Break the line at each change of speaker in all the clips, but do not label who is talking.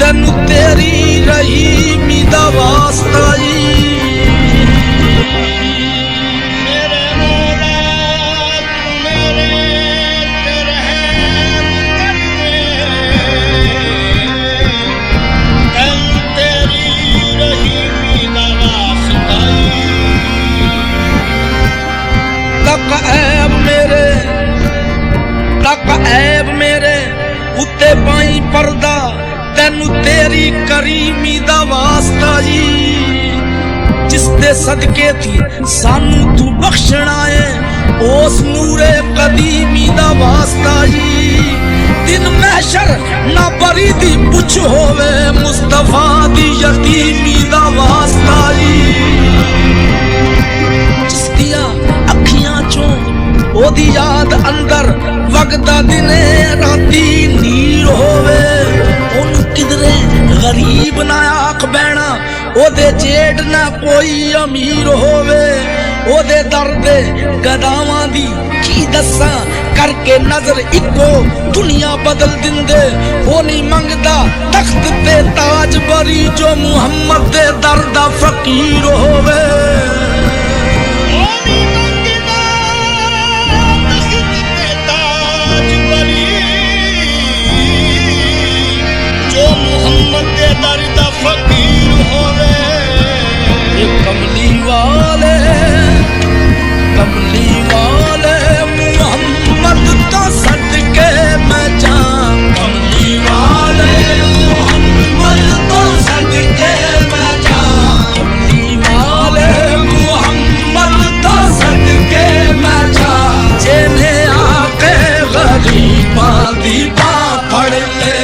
तेनू तेरी रहीमी दा वास्ता ऐब मेरे उत्ते पाई पर्दा तेनू तेरी करीमी दा वास्ता जी जिसदे सदके थी सानू तू बख्शना है उस नूरे कदीमी दा वास्ता जी दिन महशर ना बरी दी पुछ होवे मुस्तफा दी यतीमी दा वास्ता जी जिसदियां अखियां चों ओदी याद अंदर वगदा दिने राती नीर होवे ओनू किधरे गरीब ना आख बैना ओदे जेठ ना कोई अमीर होवे ओदे दर्द गदावां दी की दस्सां करके नजर इको दुनिया बदल दिंदे ओ नहीं मंगदा तख्त ते ताज बरी जो मुहम्मद दे दर दा फकीर होवे कमली वाले मुहम्मद तो सदके मैं जान कमली वाले मुहम्मद तो सदके मैं जान कमली वाले मुहम्मद तो सदके मैं जान जेने आके गरीबा दी बात पढ़ ले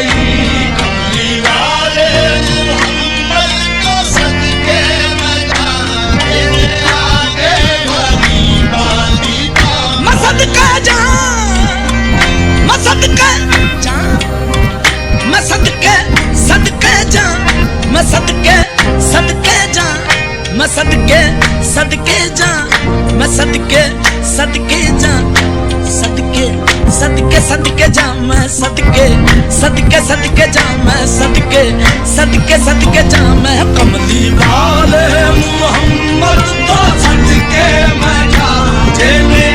सदके जा मैं सदके जा सदके जा मैं सदके जा मैं सदके जा मैं कमली वाले मुहम्मद तो सदके मैं जा जेने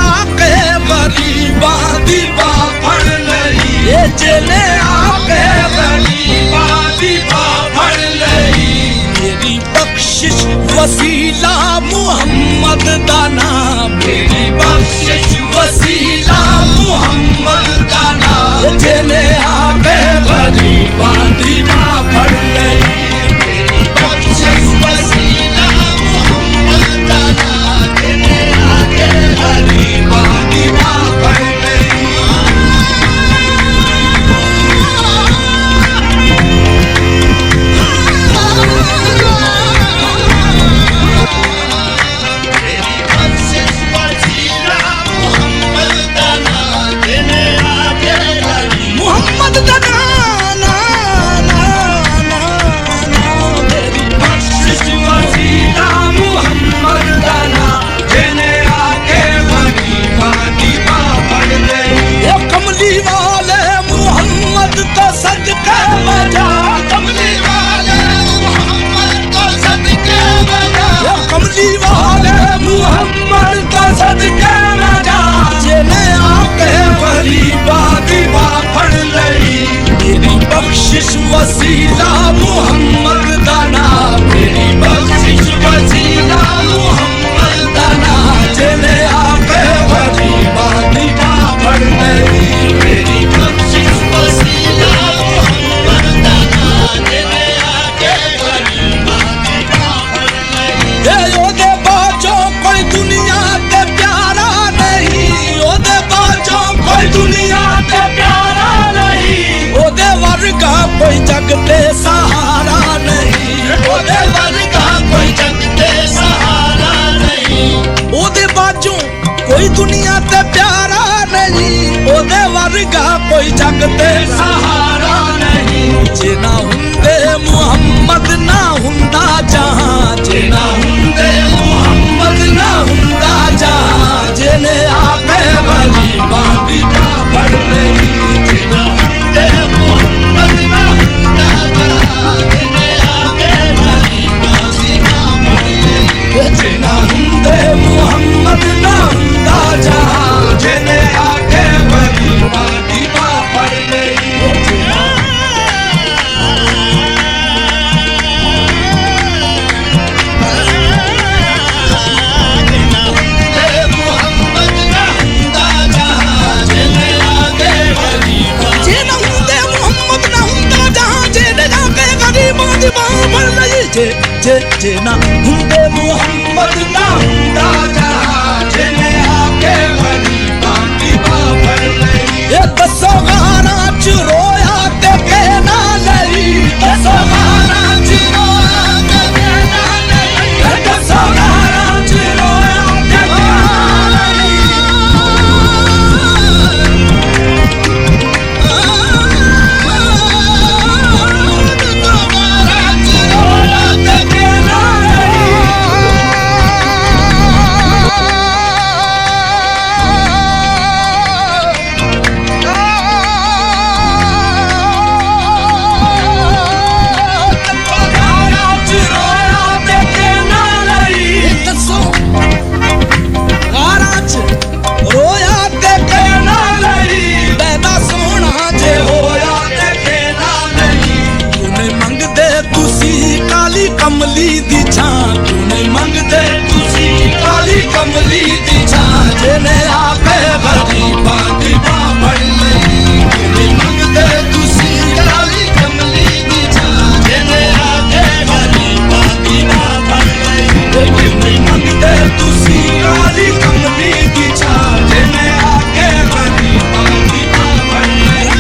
आके गरीबा दी बात पढ़ ले चले आके गरीबा दी पढ़ लई मेरी बख्शिश वसीला मुहम्मद दा नाम मेरी बख्शिश वसीला मुहम्मद दा नाम चले आके गरीबा दी पढ़ लई मेरी बख्शिश वसीला मुहम्मद दा नाम चले आके गरीबा दी पढ़ लई वसीला मुहम्मद दा नाम मेरी बख्शिश वसीला मुहम्मद दा नाम चले आके गरीबा दी पढ़ लई मेरी बख्शिश वसीला मुहम्मद दा नाम चले आके गरीबा दी पढ़ लई ए ओदे बाचो कोई दुनिया ते प्यारा नहीं ओदे बाचो कोई दुनिया ते प्यारा नहीं ओदे वर्गा कोई जग ते सहारा ਮੰਗਤੇ ਸਹਾਰਾ ਨਹੀਂ। ਜੇ ਨਾ ਹੁੰਦੇ ਮੁਹੰਮਦ ਨਾ ਹੁੰਦਾ ਜਹਾਂ, ਜੇ ਨਾ ਹੁੰਦੇ ਮੁਹੰਮਦ ਨਾ ਹੁੰਦਾ ਜਹਾਂ, ਜਿਹਨੇ ਆ ਕੇ ਗਰੀਬਾਂ ਦੀ ਬਾਹ ਫੜ ਲਈ। ਜੇ ਨਾ ਹੁੰਦੇ ਮੁਹੰਮਦ ਨਾ ਹੁੰਦਾ ਜਹਾਂ, ਜਿਹਨੇ ਆ ਕੇ ਗਰੀਬਾਂ ਦੀ ਬਾਹ ਫੜ ਲਈ। ਜੇ ਨਾ ਹੁੰਦੇ ਮੁਹੰਮਦ ਨਾ ਹੁੰਦਾ ਜਹਾਂ, ਜਿਹਨੇ ਆ ਕੇ ਗਰੀਬਾਂ ਦੀ ਬਾਹ ਫੜ ਲਈ। ਜੇ ਨਾ ਹੁੰਦੇ ਮੁਹੰਮਦ ਨਾ ਹੁੰਦਾ ਜਹਾਂ, ਜਿਹਨੇ ਆ ਕੇ ਗਰੀਬਾਂ ਦੀ ਬਾਹ ਫੜ ਲਈ। ਇਹ ਦੱਸੋ ਗਾਰਾਂ ਚ ਰੋਇਆ ਤੇ ਕਹਿਣਾ ਨਹੀਂ, ਦੱਸੋ ਗਾਰਾਂ ਚ ਰੋਇਆ ਤੇ ਕਹਿਣਾ ਨਹੀਂ, ਇਹ ਦੱਸੋ ਗਾਰਾਂ ਚ ਰੋਇਆ ਤੇ ਕਹਿਣਾ ਨਹੀਂ। ਕਮਲੀ ਦੀ ਛਾਂ ਕਿਉਂ ਨਹੀਂ ਮੰਗਦੇ ਤੁਸੀਂ, ਕਾਲੀ ਕਮਲੀ ਦੀ ਛਾਂ, ਜਿਹਨੇ ਆ ਕੇ ਗਰੀਬਾਂ ਦੀ ਬਾਹ ਫੜ ਲਈ। ਕਿਉਂ ਨਹੀਂ ਮੰਗਦੇ ਤੁਸੀਂ ਕਾਲੀ ਕਮਲੀ ਦੀ ਛਾਂ, ਜਿਹਨੇ ਆ ਕੇ ਗਰੀਬਾਂ ਦੀ ਬਾਹ ਫੜ ਲਈ। ਕਿਉਂ ਨਹੀਂ ਮੰਗਦੇ ਤੁਸੀਂ ਕਾਲੀ ਕਮਲੀ ਦੀ ਛਾਂ, ਜਿਹਨੇ ਆ ਕੇ ਗਰੀਬਾਂ ਦੀ ਬਾਹ ਫੜ ਲਈ।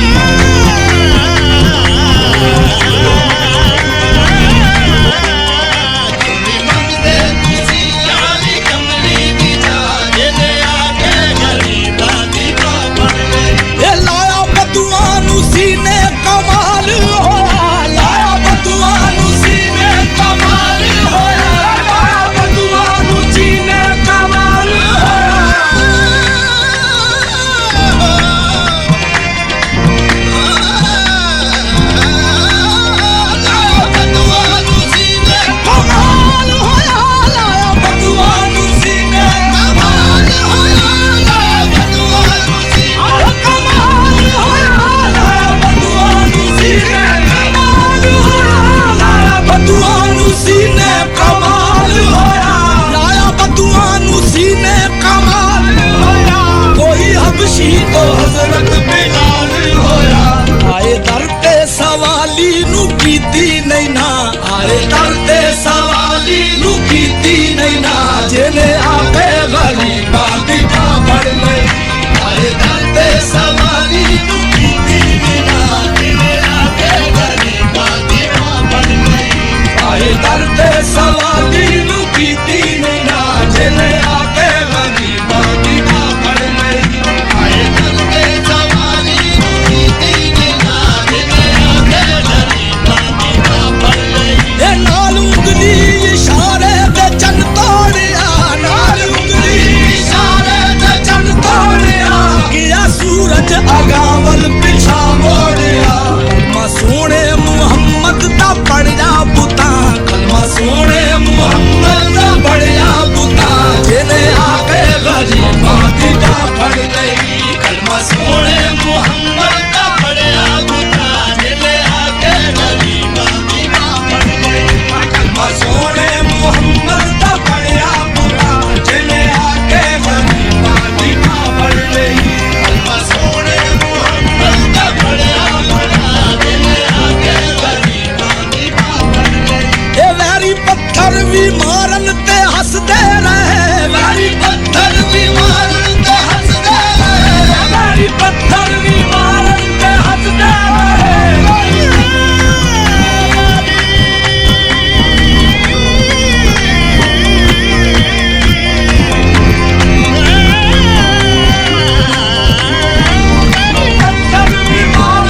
ਸੀਨੇ ਕਮਾਲ ਹੋਇਆ, ਲਾਇਆ ਬਦੂਆਂ ਨੂੰ ਸੀਨੇ ਕਮਾਲ ਹੋਇਆ, ਲਾਇਆ ਬਦੂਆਂ ਨੂੰ ਸੀਨੇ ਕਮਾਲ ਹੋਇਆ। ਲਾਇਆ ਬਦੂਆਂ ਨੂੰ ਸੀਨੇ ਕਮਾਲ ਹੋਇਆ, ਲਾਇਆ ਬਦੂਆਂ ਨੂੰ ਸੀਨੇ ਕਮਾਲ ਹੋਇਆ, ਲਾਇਆ ਬਦੂਆਂ ਨੂੰ ਸੀਨੇ ਕਮਾਲ ਹੋਇਆ। ਬਦੂਆਂ ਨੂੰ ਸੀਨੇ ਕਮਾਲ ਹੋਇਆ, ਲਾਇਆ ਬਦੂਆਂ ਨੂੰ ਸੀਨੇ ਕਮਾਲ ਹੋਇਆ। ਕੋਈ ਹਬਸ਼ੀ ਤੋਂ ਹਜ਼ਰਤ ਬਿਲਾਲ ਹੋਇਆ। ਆਏ ਦਰ ਤੇ ਸਵਾਲੀ ਨੂੰ ਕੀਤੀ ਨਹੀਂ ਨਾ, ਆਏ ਦਰ ਤੇ ਸਵਾਲੀ ਨੂੰ ਕੀਤੀ ਨਹੀਂ ਨਾ, ਜਿਹਨੇ ਆਪੇ ਗਰੀਬਾਂ ਦੀ ਬਾਹ ਫੜ ਲਈ। ਆਏ ਦਰ ਤੇ ਸਵਾਲੀ ਨੂੰ ਕੀਤੀ ਨਹੀਂ ਨਾ, ਜਿਹਨੇ ਆਪੇ ਗਰੀਬਾਂ ਦੀ ਬਾਹ ਫੜ ਲਈ। ਆਏ ਦਰ ਤੇ ਸਵਾਲੀ ਨੂੰ ਕੀਤੀ ਨਹੀਂ ਨਾ, ਜਿਹਨੇ ਆ ਕੇ ਗਰੀਬਾਂ ਦੀ ਬਾਹ ਫੜ ਲਈ। ਆਏ ਦਰ ਤੇ ਸਵਾਲੀ ਨੂੰ ਕੀਤੀ ਨਹੀਂ ਨਾ, ਜਿਹਨੇ ਆ ਕੇ ਗਰੀਬਾਂ ਦੀ ਬਾਹ ਫੜ ਲਈ। ਇਹ ਨਾਲ ਉਂਗਲੀ ਇਸ਼ਾਰੇ ਤੇ ਚੰਨ ਤੋੜਿਆ, ਨਾਲ ਉਂਗਲੀ ਇਸ਼ਾਰੇ ਤੇ ਚੰਨ ਤੋੜਿਆ। ਗਿਆ ਸੂਰਜ ਅਗਾਵਲ ਪਿਛਾ ਮੋੜਿਆ। ਕਲਮਾ ਸੋਹਣੇ ਮੁਹੰਮਦ ਦਾ ਪੜਿਆ ਪੁੱਤਾਂ, ਕਲਮਾ ਸੋਹਣੇ ਮੁਹੰਮਦ ਦਾ ਪੜਿਆ ਪੁੱਤਾਂ, ਜਿਹਨੇ ਆ ਕੇ ਗਰੀਬਾਂ ਦੀ ਬਾਹ ਫੜ ਲਈ। ਕਲਮਾ ਸੋਹਣੇ ਮੁਹੰਮਦ ਦਾ ਪੜਿਆ ਪੁੱਤਾਂ, ਜਿਹਨੇ ਆ ਕੇ ਗਰੀਬਾਂ ਦੀ ਬਾਹ ਫੜ ਲਈ। ਕਲਮਾ ਸੋਹਣੇ ਮੁਹੰਮਦ ਦਾ ਪੜਿਆ ਪੁੱਤਾਂ, ਜਿਹਨੇ ਆ ਕੇ ਗਰੀਬਾਂ ਦੀ ਬਾਹ ਫੜ ਲਈ। ਕਲਮਾ ਸੋਹਣੇ ਮੁਹੰਮਦ ਦਾ ਪੜਿਆ ਪੁੱਤਾਂ, ਜਿਹਨੇ ਆ ਕੇ ਗਰੀਬਾਂ ਦੀ ਬਾਹ ਫੜ ਲਈ। ਇਹ ਵੈਰੀ ਪੱਥਰ ਵੀ ਮਾਰਨ ਤੇ ਹੱਸਦੇ ਰਹੇ, ਵੈਰੀ ਪੱਥਰ ਵੀ ਮਾਰਨ ਤੇ ਹੱਸਦੇ ਰਹੇ, ਵੈਰੀ ਪੱਥਰ ਵੀ ਮਾਰਨ ਤੇ ਹੱਸਦੇ ਰਹੇ। ਪੱਥਰ ਵੀ ਮਾਰਨ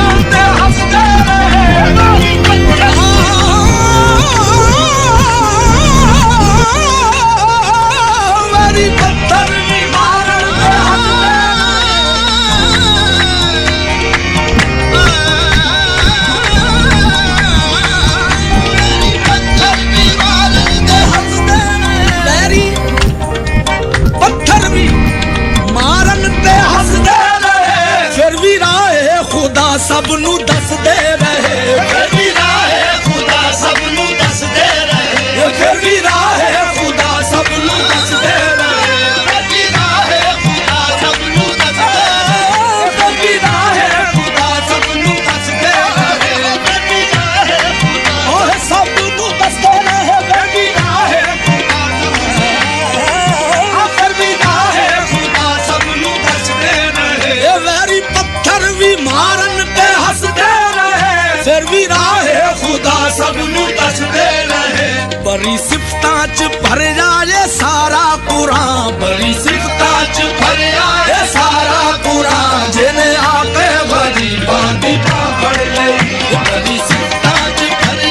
बड़ी सिफतां च भर जाए सारा कुरान, बड़ी सिफतां च भर जाए सारा कुरान, जिन्हें आके गरीबां दी पकड़ लई, बड़ी सिफतां च भर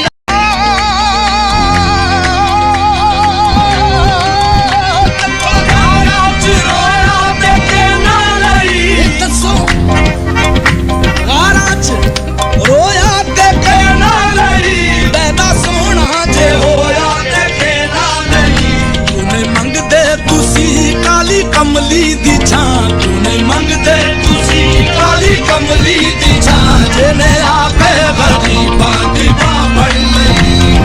कमली दी छां, तूने मंगदे तुसी काली कमली दी छां, जिन्हें आके गरीबां दी पकड़ लई,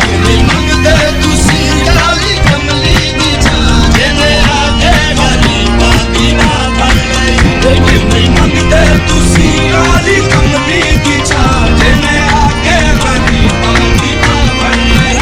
तूने मंगदे तुसी काली कमली दी छां, जिन्हें आके गरीबां दी पकड़ लई, तूने मंगदे तुसी काली कमली दी छां, जिन्हें आके गरीबां दी पकड़ लई।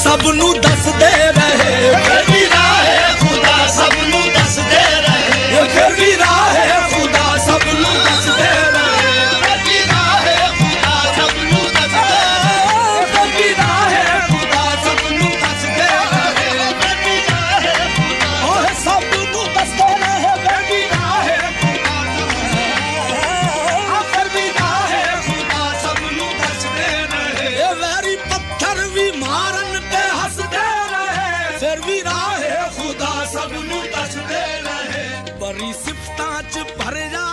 सबनू दसदे रहे, फिर भी राहे खुदा सबनू दसदे रहे, फिर भी राहे खुदा सबनू दसदे रहे, फिर भी राहे खुदा सबनू दसदे रहे, फिर भी राहे खुदा सबनू दसदे रहे, फिर भी राहे खुदा सबनू दसदे रहे, फिर भी राहे खुदा फिर भी राहे खुदा सबनू दसदे रहे, वैरी पत्थर भी मारन फिर भी राहे खुदा सबनू दसदे रहे, बड़ी सिफतां च भर जा